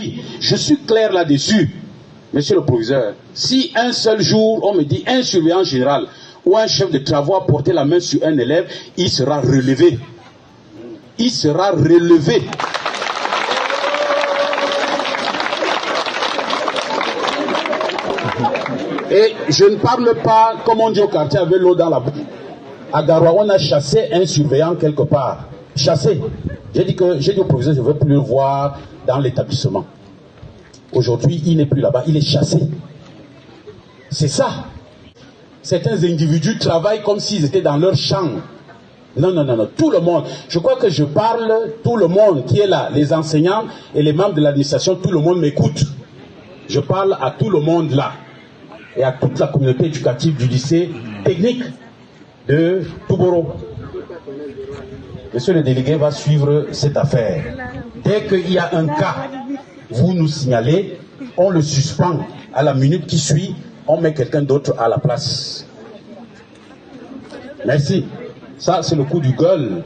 Oui, je suis clair là-dessus, monsieur le proviseur. Si un seul jour, on me dit un surveillant général ou un chef de travaux a porté la main sur un élève, il sera relevé. Il sera relevé. Et je ne parle pas, comme on dit au quartier, avec l'eau dans la bouche. À Garoua, on a chassé un surveillant quelque part. Chassé. J'ai dit au professeur, je ne veux plus le voir dans l'établissement. Aujourd'hui, il n'est plus là-bas, il est chassé. C'est ça. Certains individus travaillent comme s'ils étaient dans leur champ. Non, non, non, non, tout le monde. Je crois que je parle, tout le monde qui est là, les enseignants et les membres de l'administration, tout le monde m'écoute. Je parle à tout le monde là. Et à toute la communauté éducative du lycée technique de Touboro. Monsieur le délégué va suivre cette affaire. Dès qu'il y a un cas, vous nous signalez, on le suspend. À la minute qui suit, on met quelqu'un d'autre à la place. Merci. Ça, c'est le coup du gueule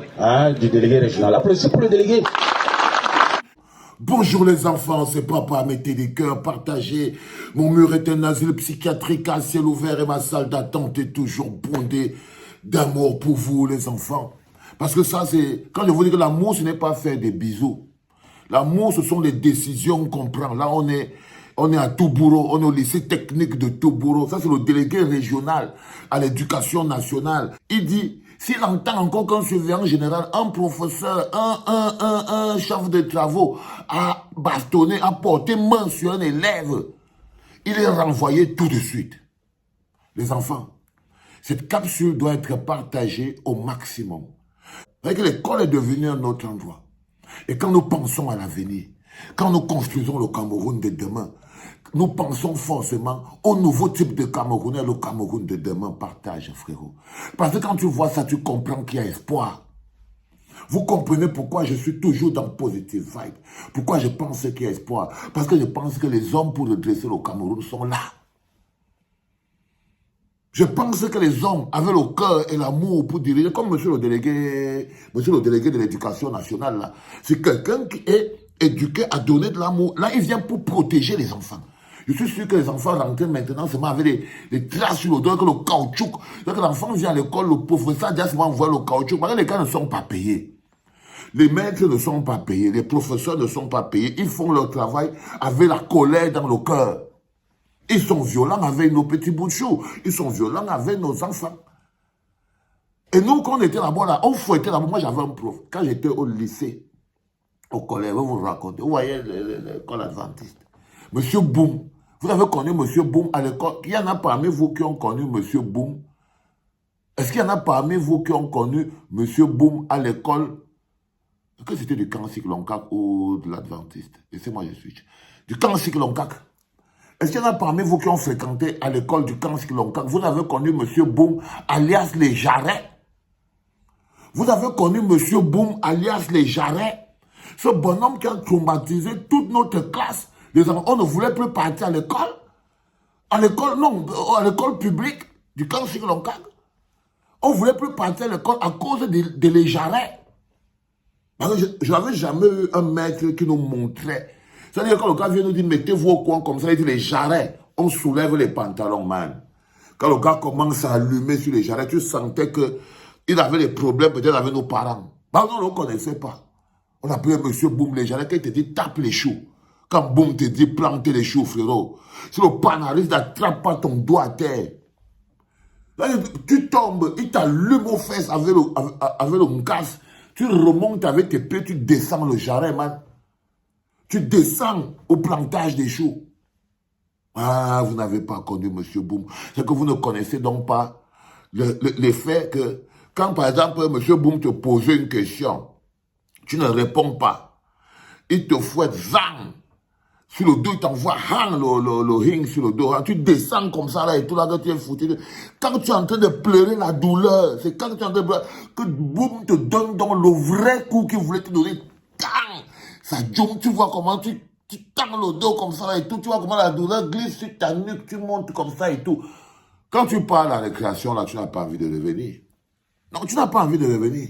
du délégué régional. Applaudissez pour le délégué. Bonjour les enfants, c'est papa, mettez des cœurs, partagez. Mon mur est un asile psychiatrique à ciel ouvert et ma salle d'attente est toujours bondée d'amour pour vous les enfants. Parce que ça c'est, quand je vous dis que l'amour ce n'est pas faire des bisous. L'amour ce sont les décisions qu'on prend. Là on est à Touboro, on est au lycée technique de Touboro. Ça c'est le délégué régional à l'éducation nationale. Il dit... S'il entend encore qu'un surveillant général, un professeur, un chef de travaux a bastonné, a porté main sur un élève, il est renvoyé tout de suite. Les enfants, cette capsule doit être partagée au maximum. Vous voyez que l'école est devenue un autre endroit. Et quand nous pensons à l'avenir, quand nous construisons le Cameroun de demain, nous pensons forcément au nouveau type de Camerounais, le Cameroun de demain. Partage, frérot. Parce que quand tu vois ça, tu comprends qu'il y a espoir. Vous comprenez pourquoi je suis toujours dans positive vibe. Pourquoi je pense qu'il y a espoir. Parce que je pense que les hommes pour redresser le Cameroun sont là. Je pense que les hommes avaient le cœur et l'amour pour diriger, comme monsieur le délégué de l'éducation nationale, là. C'est quelqu'un qui est éduqué à donner de l'amour. Là, il vient pour protéger les enfants. Je suis sûr que les enfants rentrent maintenant seulement avec des traces sur le dos, que le caoutchouc. Donc l'enfant vient à l'école, le professeur directement voit le caoutchouc. Parce que les gars ne sont pas payés. Les maîtres ne sont pas payés. Les professeurs ne sont pas payés. Ils font leur travail avec la colère dans le cœur. Ils sont violents avec nos petits bouts de chou. Ils sont violents avec nos enfants. Et nous, quand on était là-bas, là, on fouettait là-bas. Moi, j'avais un prof. Quand j'étais au lycée, au collège, je vais vous raconter. Vous voyez l'école adventiste. Monsieur Boum. Vous avez connu Monsieur Boum à l'école. Il y en a parmi vous qui ont connu Monsieur Boum. Est-ce qu'il y en a parmi vous qui ont connu Monsieur Boum à l'école? Est-ce que c'était du camp Cycloncac ou de l'adventiste? Laissez-moi, je switch. Du camp Cycloncac. Est-ce qu'il y en a parmi vous qui ont fréquenté à l'école du camp Cycloncac? Vous avez connu Monsieur Boum, alias les Jarrets. Vous avez connu Monsieur Boum, alias les Jarrets. Ce bonhomme qui a traumatisé toute notre classe. Les enfants, on ne voulait plus partir à l'école. À l'école, non, à l'école publique du camp Cycloncac. On ne voulait plus partir à l'école à cause de les Jarrets. Je n'avais jamais eu un maître qui nous montrait. C'est-à-dire quand le gars vient nous dire, mettez-vous au coin comme ça, il dit les Jarrets, on soulève les pantalons, man. Quand le gars commence à allumer sur les Jarrets, tu sentais qu'il avait des problèmes peut-être avec nos parents. Bah, on ne le connaissait pas. On appelait Monsieur Boum les Jarrets, qui te dit tape les choux. Quand Boum te dit plantez les choux, frérot. Si le panariste n'attrape pas ton doigt à terre, là, tu tombes, il t'allume aux fesses avec le casse. Tu remontes avec tes pieds, tu descends le Jarret, man. Tu descends au plantage des choux. Ah, vous n'avez pas connu Monsieur Boum. C'est que vous ne connaissez donc pas l'effet que, quand par exemple Monsieur Boum te pose une question, tu ne réponds pas. Il te fouette zang. Sur le dos, il t'envoie le ring sur le dos. Tu descends comme ça là et tout là que tu es foutu. Quand tu es en train de pleurer la douleur, c'est quand tu es en train de pleurer que Boum te donne donc le vrai coup qu'il voulait te donner. Tang! Ça jump, tu vois comment tu tends le dos comme ça là et tout. Tu vois comment la douleur glisse sur ta nuque, tu montes comme ça et tout. Quand tu pars à la récréation là, tu n'as pas envie de revenir. Non, tu n'as pas envie de revenir.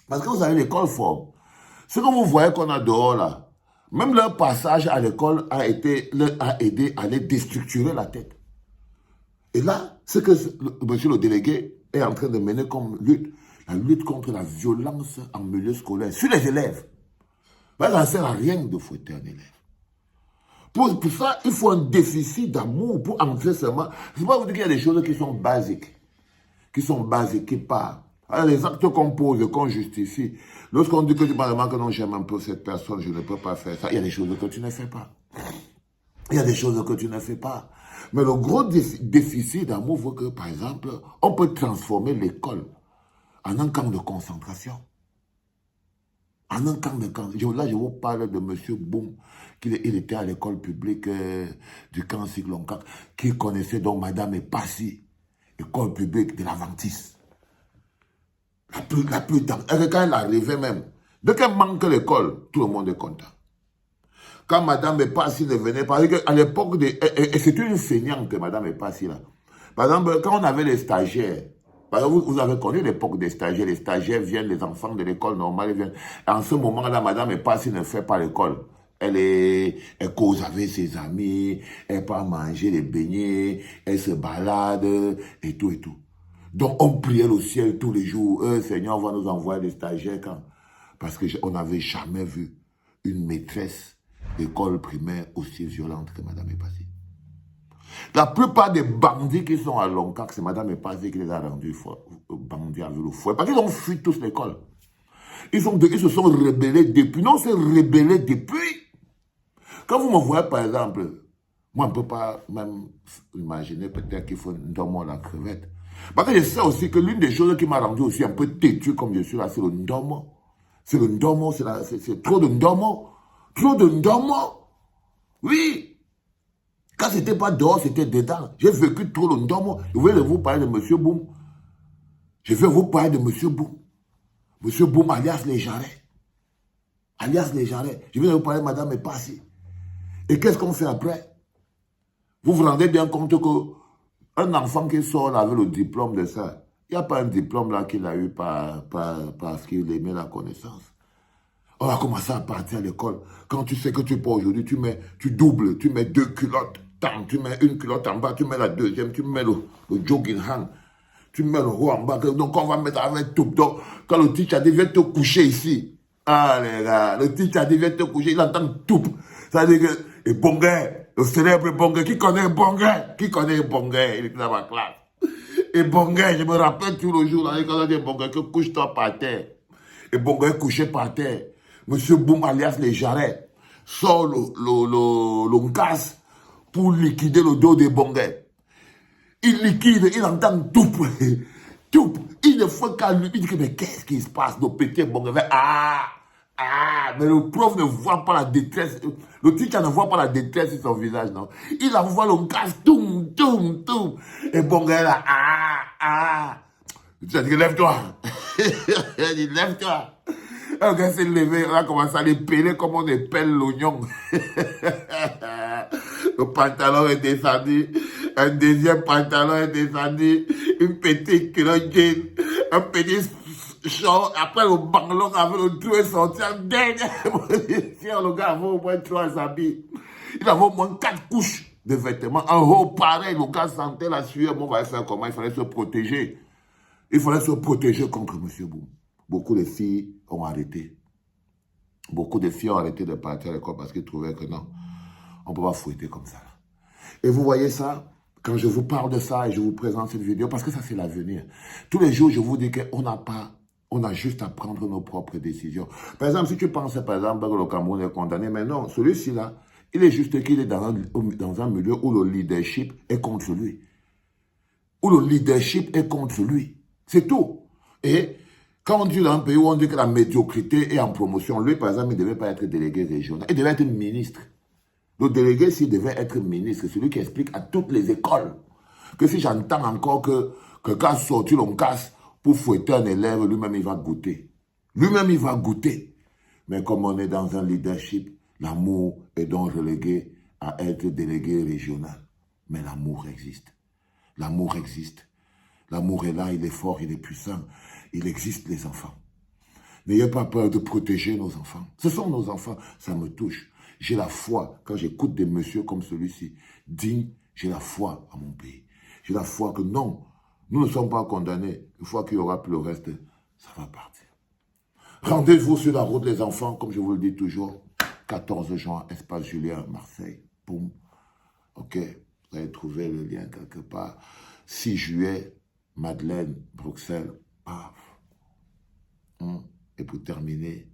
Parce que vous avez l'école forme. Ce que vous voyez qu'on a dehors là, Même leur passage à l'école leur a aidé à les déstructurer la tête. Et là, ce que monsieur le délégué est en train de mener comme lutte, la lutte contre la violence en milieu scolaire, sur les élèves. Ben, ça ne sert à rien de fouetter un élève. Pour ça, il faut un déficit d'amour pour entrer seulement. Je ne sais pas vous dire qu'il y a des choses qui sont basiques, qui partent. Alors, les actes qu'on pose, qu'on justifie, lorsqu'on dit que tu parles que non, j'aime un peu cette personne, je ne peux pas faire ça, il y a des choses que tu ne fais pas. Il y a des choses que tu ne fais pas. Mais le gros déficit d'amour veut que, par exemple, on peut transformer l'école en un camp de concentration. En un camp de concentration. Là, je vous parle de M. Boum, il était à l'école publique du camp Siglonka, qui connaissait donc Madame Epassi, école publique de l'Aventis. La plus tendre. Et quand elle arrivait même, dès qu'elle manque l'école, tout le monde est content. Quand Madame Epassi ne venait pas, à l'époque, et c'est une feignante, Madame Epassi, là. Par exemple, quand on avait les stagiaires, par exemple, vous avez connu l'époque des stagiaires, les stagiaires viennent, les enfants de l'école normale, ils viennent. Et en ce moment-là, Madame Epassi ne fait pas l'école. Elle cause avec ses amis, elle part manger les beignets, elle se balade, et tout, et tout. Donc, on priait le ciel tous les jours. Seigneur, on va nous envoyer des stagiaires quand? Parce qu'on n'avait jamais vu une maîtresse d'école primaire aussi violente que Madame Epassi. La plupart des bandits qui sont à Loncac, c'est Madame Epassi qui les a rendus bandits avec le fouet. Parce qu'ils ont fui tous l'école. Ils se sont rebellés depuis. Non, c'est rebellés depuis. Quand vous me voyez, par exemple, moi, on ne peut pas même imaginer peut-être qu'il faut une ndomo la crevette. Parce que je sais aussi que l'une des choses qui m'a rendu aussi un peu têtu comme je suis là, c'est le ndomo. C'est le ndomo, c'est trop de ndomo. Trop de ndomo. Oui. Quand c'était pas dehors, c'était dedans. J'ai vécu trop le ndomo. Je voulais vous parler de M. Boum. Je vais vous parler de M. Boum. M. Boum alias Les Jarrets. Alias Les Jarrets. Je vais vous parler de Madame Epassi. Et qu'est-ce qu'on fait après? Vous vous rendez bien compte qu'un enfant qui sort là avec le diplôme de ça, il n'y a pas un diplôme là qu'il a eu parce qu'il aimait la connaissance. On va commencer à partir à l'école. Quand tu sais que tu peux aujourd'hui, tu doubles, tu mets 2 culottes. Tu mets une culotte en bas, tu mets la deuxième, tu mets le jogging hand. Tu mets le haut en bas. Donc on va mettre avec tout. Donc quand le teacher dit viens te coucher ici. Ah les gars, le teacher dit viens te coucher, il entend tout. Ça veut dire que, et Bonguet, le célèbre Bonguet, qui connaît Bonguet? Qui connaît Bonguet? Il est dans ma classe. Et Bonguet, je me rappelle tout le jour, là, quand on dit Bonguet, que couche-toi par terre. Et Bonguet couché par terre. Monsieur Boum alias Les Jarrets sort le casse pour liquider le dos de Bonguet. Il liquide, il entend tout. Tout. Il ne faut qu'à lui, il dit, mais qu'est-ce qui se passe? Le petit Bonguet, mais le prof ne voit pas la détresse. Le teacher ne voit pas la détresse sur son visage, non. Il envoie le casse, toum. Et Bonguet là, Tu as dit, lève-toi. Il a dit, lève-toi. Un gars s'est levé, on a commencé à les peler comme on épelle l'oignon. Le pantalon est descendu, un deuxième pantalon est descendu, une petite culotte jean, un petit short, après le banglon avec le trou est sorti en dernière position. Le gars avait au moins 3 habits. Il avait au moins 4 couches de vêtements. En haut, pareil, le gars sentait la sueur. Bon, on va faire comment? Il fallait se protéger. Il fallait se protéger contre M. Boum. Beaucoup de filles ont arrêté. Beaucoup de filles ont arrêté de partir à l'école parce qu'ils trouvaient que non, on ne peut pas fouetter comme ça. Et vous voyez ça, quand je vous parle de ça et je vous présente cette vidéo, parce que ça c'est l'avenir. Tous les jours, je vous dis qu'on a juste à prendre nos propres décisions. Par exemple, si tu penses, par exemple, que le Cameroun est condamné, mais non, celui-ci là, il est juste qu'il est dans un milieu où le leadership est contre lui. Où le leadership est contre lui. C'est tout. Et quand on dit dans un pays où on dit que la médiocrité est en promotion, lui, par exemple, il ne devait pas être délégué régional. Il devait être ministre. Le délégué, s'il devait être ministre, c'est celui qui explique à toutes les écoles que si j'entends encore que quand sorti l'on casse pour fouetter un élève, lui-même, il va goûter. Lui-même, il va goûter. Mais comme on est dans un leadership, l'amour est donc relégué à être délégué régional. Mais l'amour existe. L'amour existe. L'amour est là, il est fort, il est puissant. Il existe, les enfants. N'ayez pas peur de protéger nos enfants. Ce sont nos enfants, ça me touche. j'ai la foi, quand j'écoute des messieurs comme celui-ci, dignes, j'ai la foi à mon pays. J'ai la foi que non, nous ne sommes pas condamnés. Une fois qu'il y aura plus le reste, ça va partir. Rendez-vous sur la route, les enfants, comme je vous le dis toujours. 14 juin, Espace Julien, Marseille. Boum. Ok, vous allez trouver le lien quelque part. 6 juillet, Madeleine, Bruxelles. Paf. Et pour terminer,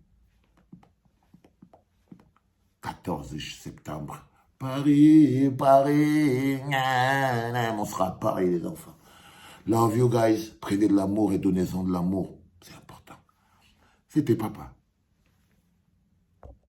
14 septembre, Paris, Paris. On sera à Paris, les enfants. Love you guys. Prenez de l'amour et donnez-en de l'amour. C'est important. C'était papa.